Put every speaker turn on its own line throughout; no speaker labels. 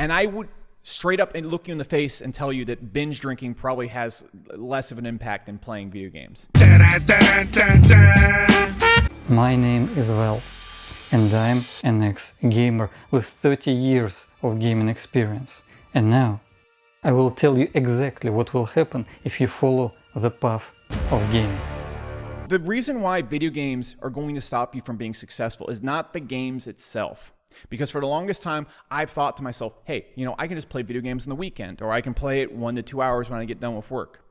And I would straight up and look you in the face and tell you that binge drinking probably has less of an impact than playing video games.
My name is Val, and I'm an ex-gamer with 30 years of gaming experience. And now, I will tell you exactly what will happen if you follow the path of gaming.
The reason why video games are going to stop you from being successful is not the games itself. Because for the longest time, I've thought to myself, hey, I can just play video games on the weekend, or I can play it 1 to 2 hours when I get done with work.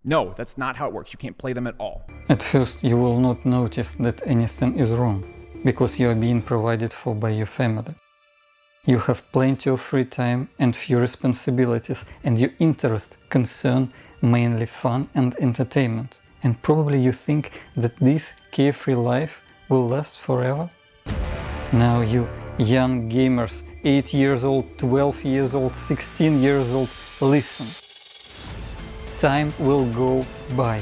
No, that's not how it works. You can't play them at all.
At first, you will not notice that anything is wrong, because you are being provided for by your family. You have plenty of free time and few responsibilities, and your interests concern mainly fun and entertainment. And probably you think that this carefree life will last forever? Now you young gamers, 8 years old, 12 years old, 16 years old, listen. Time will go by,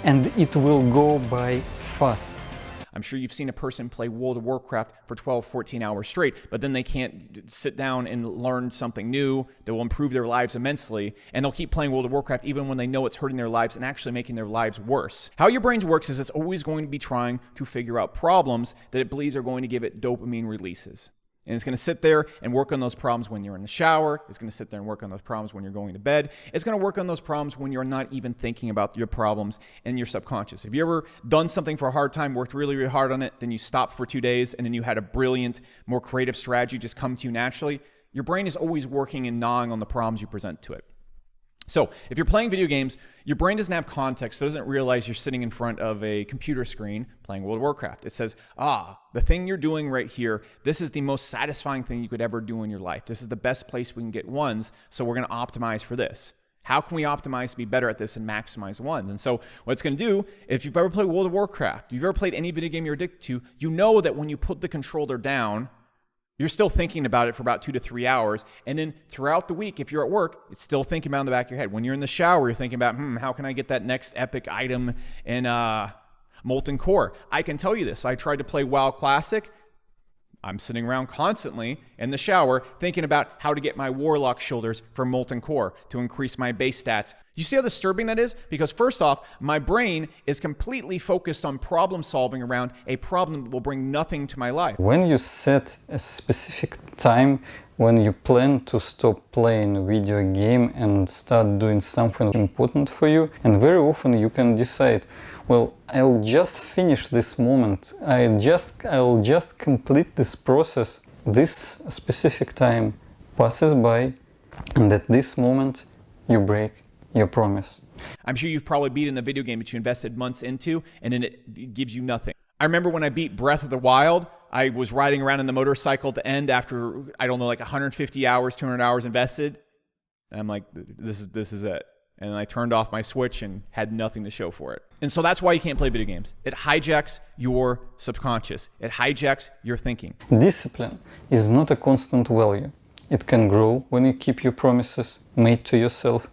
and it will go by fast.
I'm sure you've seen a person play World of Warcraft for 12, 14 hours straight, but then they can't sit down and learn something new that will improve their lives immensely, and they'll keep playing World of Warcraft even when they know it's hurting their lives and actually making their lives worse. How your brain works is it's always going to be trying to figure out problems that it believes are going to give it dopamine releases. And it's going to sit there and work on those problems when you're in the shower. It's going to sit there and work on those problems when you're going to bed. It's going to work on those problems when you're not even thinking about your problems in your subconscious. Have you ever done something for a hard time, worked really, really hard on it, then you stopped for 2 days, and then you had a brilliant, more creative strategy just come to you naturally? Your brain is always working and gnawing on the problems you present to it. So if you're playing video games, your brain doesn't have context, so it doesn't realize you're sitting in front of a computer screen playing World of Warcraft. It says, the thing you're doing right here, this is the most satisfying thing you could ever do in your life. This is the best place we can get ones, so we're going to optimize for this. How can we optimize to be better at this and maximize ones? And so what it's going to do, if you've ever played World of Warcraft, if you've ever played any video game you're addicted to, you know that when you put the controller down, you're still thinking about it for about 2 to 3 hours. And then throughout the week, if you're at work, it's still thinking about it in the back of your head. When you're in the shower, you're thinking about, how can I get that next epic item in Molten Core? I can tell you this. I tried to play WoW Classic. I'm sitting around constantly in the shower thinking about how to get my Warlock shoulders for Molten Core to increase my base stats. You see how disturbing that is? Because first off, my brain is completely focused on problem solving around a problem that will bring nothing to my life.
When you set a specific time when you plan to stop playing a video game and start doing something important for you, and very often you can decide, well, I'll just finish this moment, I'll just complete this process. This specific time passes by, and at this moment you break your promise.
I'm sure you've probably beaten a video game that you invested months into, and then it gives you nothing. I remember when I beat Breath of the Wild, I was riding around in the motorcycle at the end after, I don't know, like 150 hours, 200 hours invested. And I'm like, this is it. And I turned off my Switch and had nothing to show for it. And so that's why you can't play video games. It hijacks your subconscious. It hijacks your thinking.
Discipline is not a constant value. It can grow when you keep your promises made to yourself,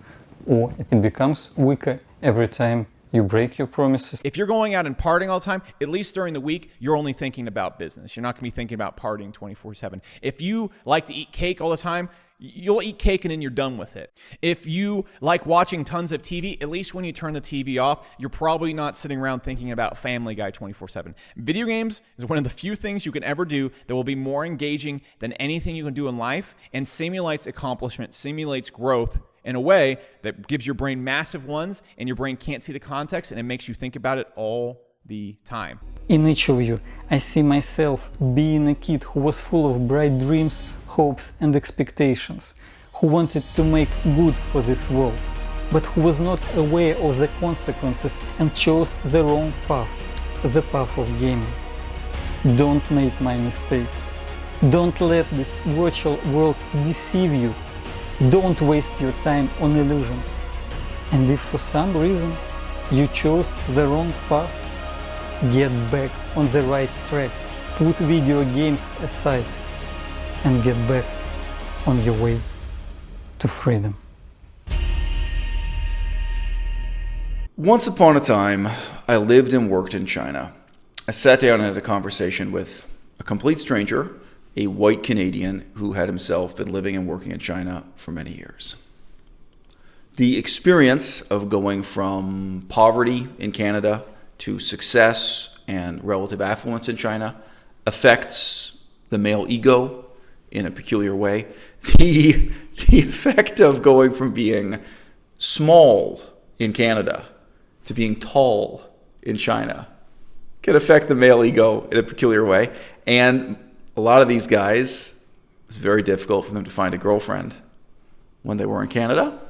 or it becomes weaker every time you break your promises.
If you're going out and partying all the time, at least during the week, you're only thinking about business. You're not going to be thinking about partying 24/7. If you like to eat cake all the time, you'll eat cake and then you're done with it. If you like watching tons of TV, at least when you turn the TV off, you're probably not sitting around thinking about Family Guy 24/7. Video games is one of the few things you can ever do that will be more engaging than anything you can do in life, and simulates accomplishment, simulates growth in a way that gives your brain massive ones, and your brain can't see the context, and it makes you think about it all the time.
In each of you, I see myself being a kid who was full of bright dreams, hopes and expectations, who wanted to make good for this world, but who was not aware of the consequences and chose the wrong path, the path of gaming. Don't make my mistakes. Don't let this virtual world deceive you. Don't waste your time on illusions. And if for some reason you chose the wrong path, get back on the right track. Put video games aside and get back on your way to freedom.
Once upon a time, I lived and worked in China. I sat down and had a conversation with a complete stranger a white Canadian who had himself been living and working in China for many years. The experience of going from poverty in Canada to success and relative affluence in China affects the male ego in a peculiar way. The effect of going from being small in Canada to being tall in China can affect the male ego in a peculiar way. And a lot of these guys, it was very difficult for them to find a girlfriend when they were in Canada.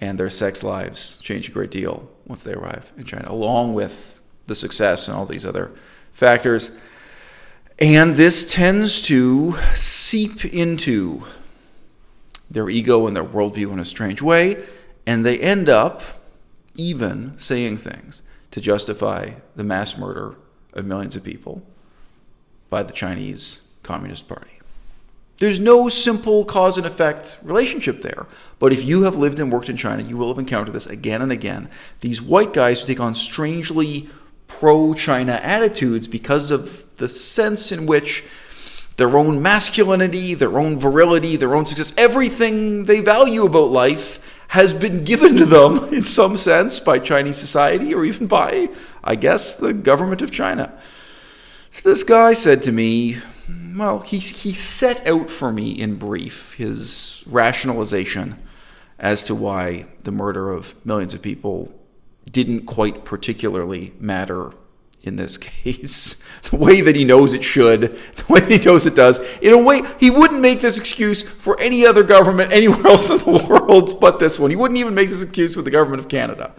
And their sex lives change a great deal once they arrive in China, along with the success and all these other factors. And this tends to seep into their ego and their worldview in a strange way, and they end up even saying things to justify the mass murder of millions of people by the Chinese Communist Party. There's no simple cause and effect relationship there. But if you have lived and worked in China, you will have encountered this again and again. These white guys who take on strangely pro-China attitudes because of the sense in which their own masculinity, their own virility, their own success, everything they value about life has been given to them in some sense by Chinese society or even by, I guess, the government of China. So this guy said to me, well, he set out for me in brief his rationalization as to why the murder of millions of people didn't quite particularly matter in this case. The way that he knows it should, the way that he knows it does. In a way, he wouldn't make this excuse for any other government anywhere else in the world but this one. He wouldn't even make this excuse with the government of Canada.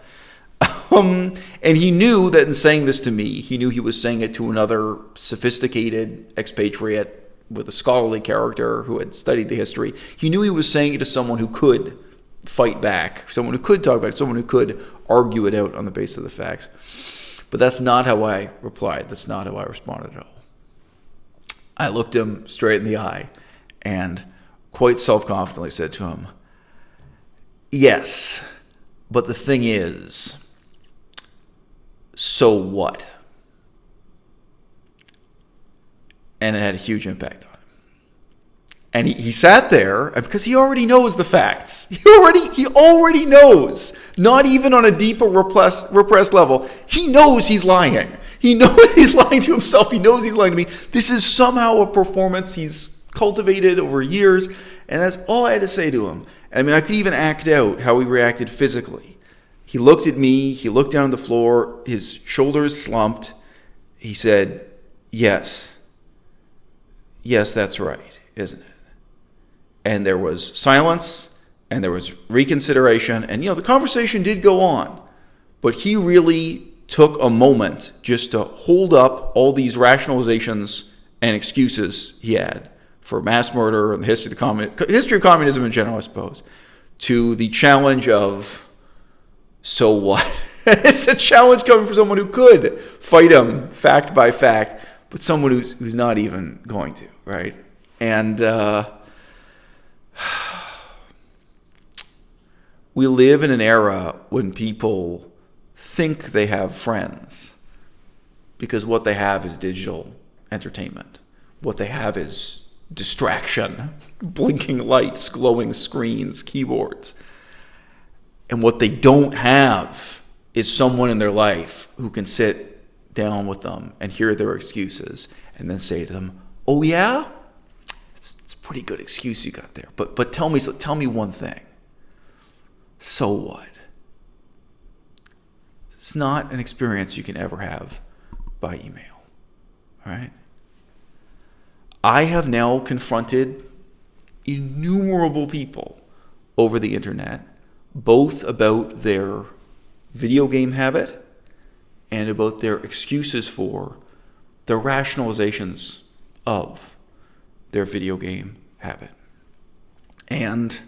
And he knew that in saying this to me, he knew he was saying it to another sophisticated expatriate with a scholarly character who had studied the history. He knew he was saying it to someone who could fight back, someone who could talk about it, someone who could argue it out on the basis of the facts. But that's not how I replied. That's not how I responded at all. I looked him straight in the eye and quite self-confidently said to him, yes, but the thing is, so what? And it had a huge impact on him. And he sat there, because he already knows the facts. He already knows, not even on a deeper repressed level. He knows he's lying. He knows he's lying to himself. He knows he's lying to me. This is somehow a performance he's cultivated over years, and that's all I had to say to him. I mean, I could even act out how he reacted physically. He looked at me, he looked down on the floor, his shoulders slumped. He said, yes, that's right, isn't it? And there was silence, and there was reconsideration, and the conversation did go on, but he really took a moment just to hold up all these rationalizations and excuses he had for mass murder and the history of communism in general, I suppose, to the challenge of, so what? It's a challenge coming from someone who could fight him fact by fact, but someone who's not even going to, right? And we live in an era when people think they have friends because what they have is digital entertainment. What they have is distraction, blinking lights, glowing screens, keyboards. And what they don't have is someone in their life who can sit down with them and hear their excuses and then say to them, oh yeah? It's a pretty good excuse you got there. But tell me one thing. So what? It's not an experience you can ever have by email. All right? I have now confronted innumerable people over the internet, both about their video game habit and about their excuses for the rationalizations of their video game habit. And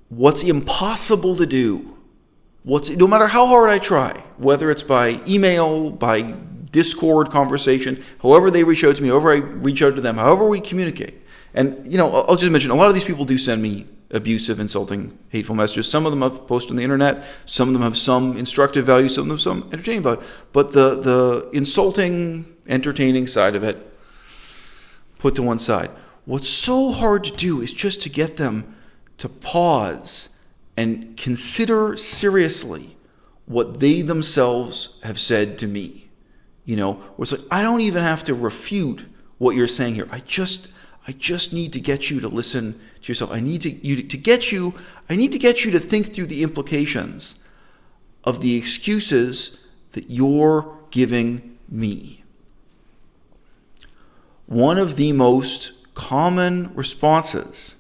what's impossible to do, no matter how hard I try, whether it's by email, by Discord conversation, however they reach out to me, however I reach out to them, however we communicate. And, I'll just mention, a lot of these people do send me abusive, insulting, hateful messages. Some of them I've posted on the internet. Some of them have some instructive value. Some of them have some entertaining value. But the insulting, entertaining side of it, put to one side. What's so hard to do is just to get them to pause and consider seriously what they themselves have said to me. Where it's like, I don't even have to refute what you're saying here. I just need to get you to listen to yourself. I need to get you to think through the implications of the excuses that you're giving me. One of the most common responses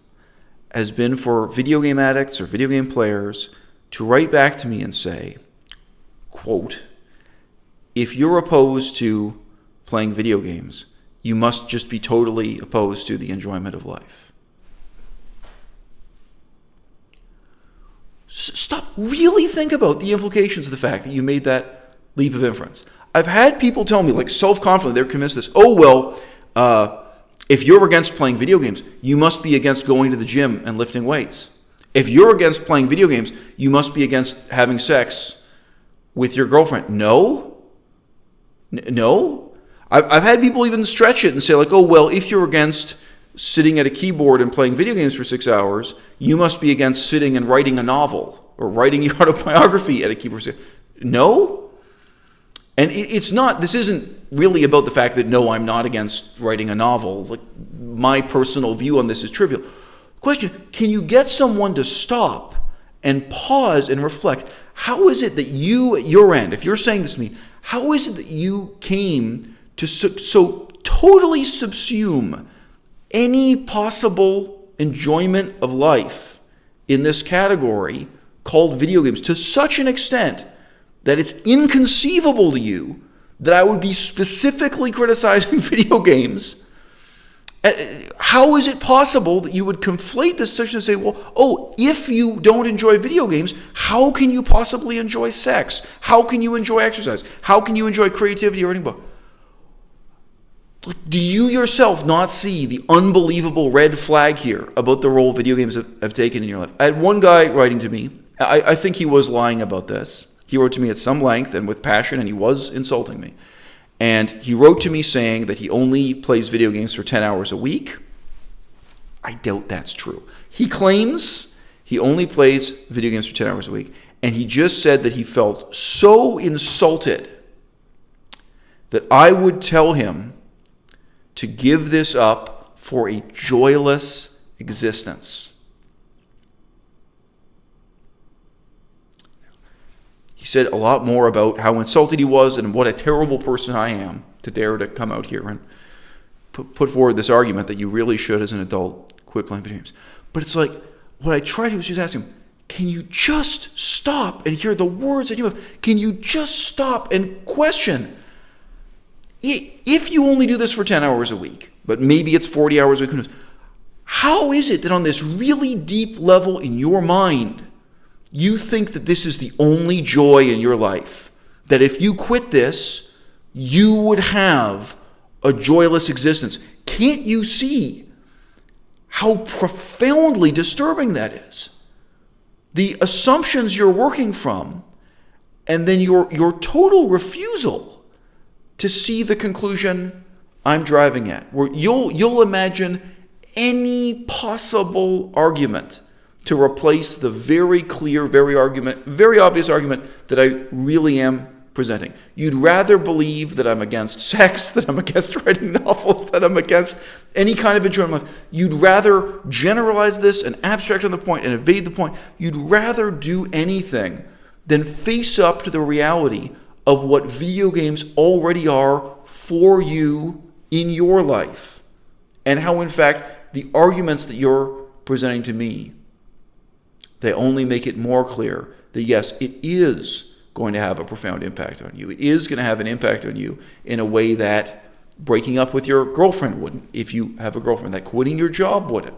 has been for video game addicts or video game players to write back to me and say, quote, if you're opposed to playing video games, you must just be totally opposed to the enjoyment of life. Stop. Really think about the implications of the fact that you made that leap of inference. I've had people tell me, like self-confident, they're convinced this, if you're against playing video games, you must be against going to the gym and lifting weights. If you're against playing video games, you must be against having sex with your girlfriend. No. I've had people even stretch it and say, like, if you're against sitting at a keyboard and playing video games for 6 hours, you must be against sitting and writing a novel or writing your autobiography at a keyboard. No. And this isn't really about the fact that, no, I'm not against writing a novel. Like, my personal view on this is trivial. Question, can you get someone to stop and pause and reflect? How is it that you, at your end, if you're saying this to me, how is it that you came to so totally subsume any possible enjoyment of life in this category called video games to such an extent that it's inconceivable to you that I would be specifically criticizing video games? How is it possible that you would conflate this such and say, if you don't enjoy video games, how can you possibly enjoy sex? How can you enjoy exercise? How can you enjoy creativity or writing a book? Do you yourself not see the unbelievable red flag here about the role video games have taken in your life? I had one guy writing to me. I think he was lying about this. He wrote to me at some length and with passion, and he was insulting me. And he wrote to me saying that he only plays video games for 10 hours a week. I doubt that's true. He claims he only plays video games for 10 hours a week. And he just said that he felt so insulted that I would tell him to give this up for a joyless existence. He said a lot more about how insulted he was and what a terrible person I am to dare to come out here and put forward this argument that you really should, as an adult, quit playing video games. But it's like, what I tried to do was just ask him, can you just stop and hear the words that you have? Can you just stop and question? If you only do this for 10 hours a week, but maybe it's 40 hours a week, who knows? How is it that on this really deep level in your mind, you think that this is the only joy in your life? That if you quit this, you would have a joyless existence? Can't you see how profoundly disturbing that is? The assumptions you're working from, and then your total refusal to see the conclusion I'm driving at, where you'll imagine any possible argument to replace the very clear, very obvious argument that I really am presenting. You'd rather believe that I'm against sex, that I'm against writing novels, that I'm against any kind of enjoyment. You'd rather generalize this and abstract on the point and evade the point. You'd rather do anything than face up to the reality of what video games already are for you in your life, and how, in fact, the arguments that you're presenting to me, they only make it more clear that, yes, it is going to have a profound impact on you. It is going to have an impact on you in a way that breaking up with your girlfriend wouldn't, if you have a girlfriend, that quitting your job wouldn't.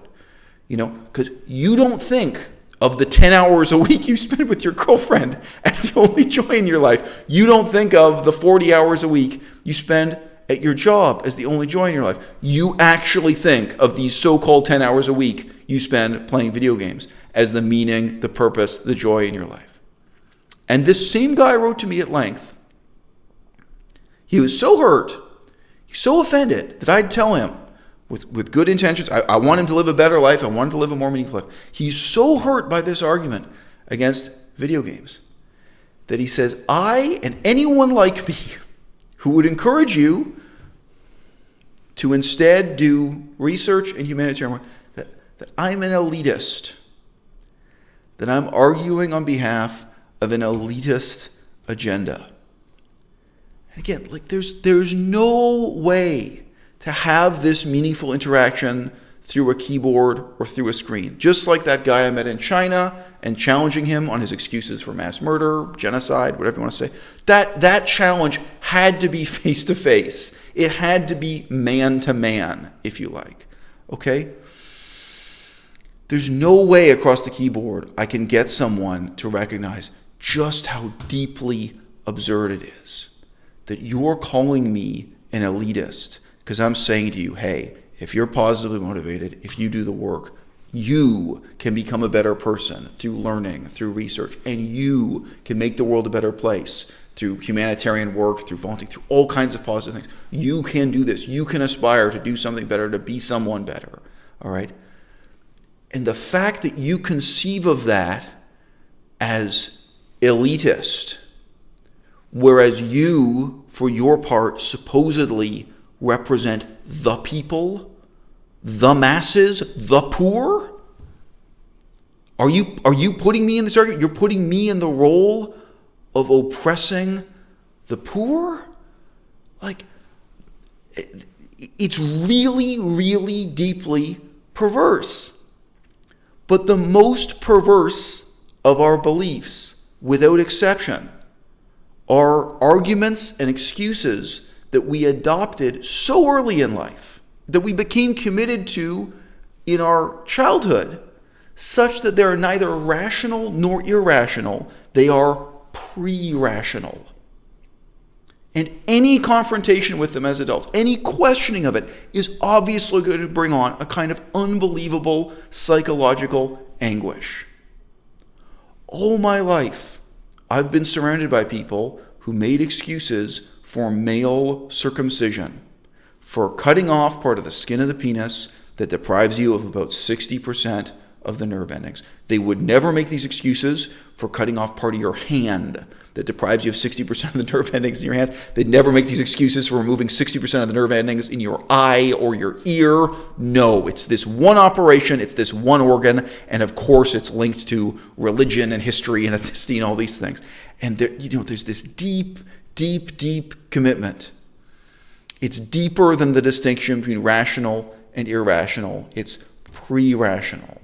Because you don't think of the 10 hours a week you spend with your girlfriend as the only joy in your life. You don't think of the 40 hours a week you spend at your job as the only joy in your life. You actually think of these so-called 10 hours a week you spend playing video games as the meaning, the purpose, the joy in your life. And this same guy wrote to me at length. He was so hurt, so offended, that I'd tell him, with good intentions. I want him to live a better life. I want him to live a more meaningful life. He's so hurt by this argument against video games that he says, I and anyone like me who would encourage you to instead do research and humanitarian work, that I'm an elitist, that I'm arguing on behalf of an elitist agenda. And again, like there's no way to have this meaningful interaction through a keyboard or through a screen. Just like that guy I met in China and challenging him on his excuses for mass murder, genocide, whatever you want to say. That challenge had to be face to face. It had to be man to man, if you like. Okay? There's no way across the keyboard I can get someone to recognize just how deeply absurd it is that you're calling me an elitist because I'm saying to you, hey, if you're positively motivated, if you do the work, you can become a better person through learning, through research, and you can make the world a better place through humanitarian work, through volunteering, through all kinds of positive things. You can do this. You can aspire to do something better, to be someone better. All right? And the fact that you conceive of that as elitist, whereas you, for your part, supposedly represent the people, the masses, the poor? Are you putting me in this argument? You're putting me in the role of oppressing the poor? Like, it's really, really deeply perverse. But the most perverse of our beliefs, without exception, are arguments and excuses that we adopted so early in life, that we became committed to in our childhood, such that they are neither rational nor irrational. They are pre-rational. And any confrontation with them as adults, any questioning of it, is obviously going to bring on a kind of unbelievable psychological anguish. All my life, I've been surrounded by people who made excuses for male circumcision, for cutting off part of the skin of the penis that deprives you of about 60% of the nerve endings. They would never make these excuses for cutting off part of your hand that deprives you of 60% of the nerve endings in your hand. They'd never make these excuses for removing 60% of the nerve endings in your eye or your ear. No, it's this one operation, it's this one organ, and of course it's linked to religion and history and ethnicity and all these things. And there's this deep, deep, deep commitment. It's deeper than the distinction between rational and irrational. It's pre-rational.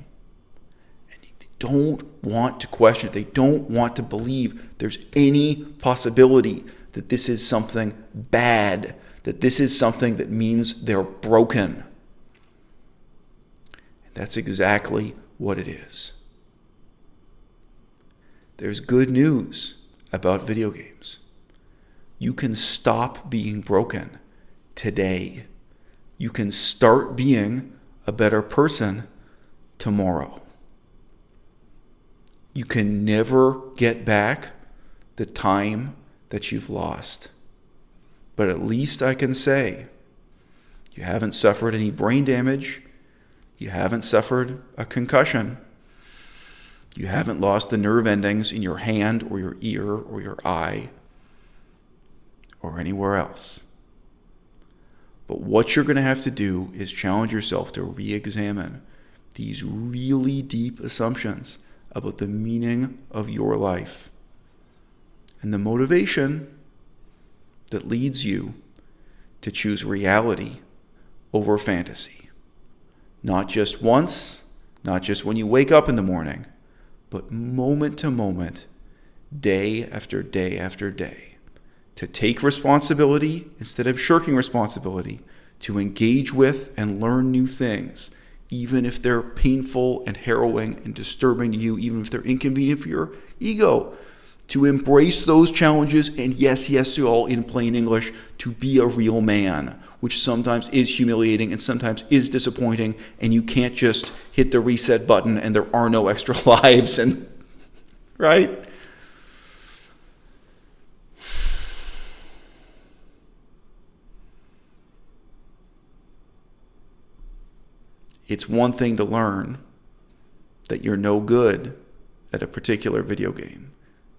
Don't want to question it. They don't want to believe there's any possibility that this is something bad, that this is something that means they're broken. And that's exactly what it is. There's good news about video games. You can stop being broken today. You can start being a better person tomorrow. You can never get back the time that you've lost. But at least I can say, you haven't suffered any brain damage. You haven't suffered a concussion. You haven't lost the nerve endings in your hand or your ear or your eye or anywhere else. But what you're going to have to do is challenge yourself to re-examine these really deep assumptions about the meaning of your life and the motivation that leads you to choose reality over fantasy. Not just once, not just when you wake up in the morning, but moment to moment, day after day after day, to take responsibility instead of shirking responsibility, to engage with and learn new things, even if they're painful and harrowing and disturbing to you, even if they're inconvenient for your ego, to embrace those challenges, and yes, all in plain English, to be a real man, which sometimes is humiliating and sometimes is disappointing, and you can't just hit the reset button and there are no extra lives, and right? It's one thing to learn that you're no good at a particular video game,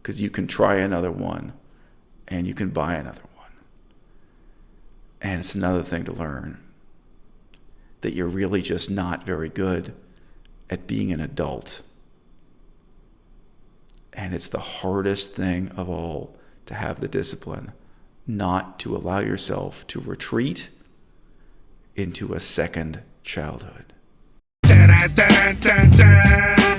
because you can try another one and you can buy another one. And it's another thing to learn that you're really just not very good at being an adult. And it's the hardest thing of all to have the discipline not to allow yourself to retreat into a second childhood.
Dun, dun, dun, dun.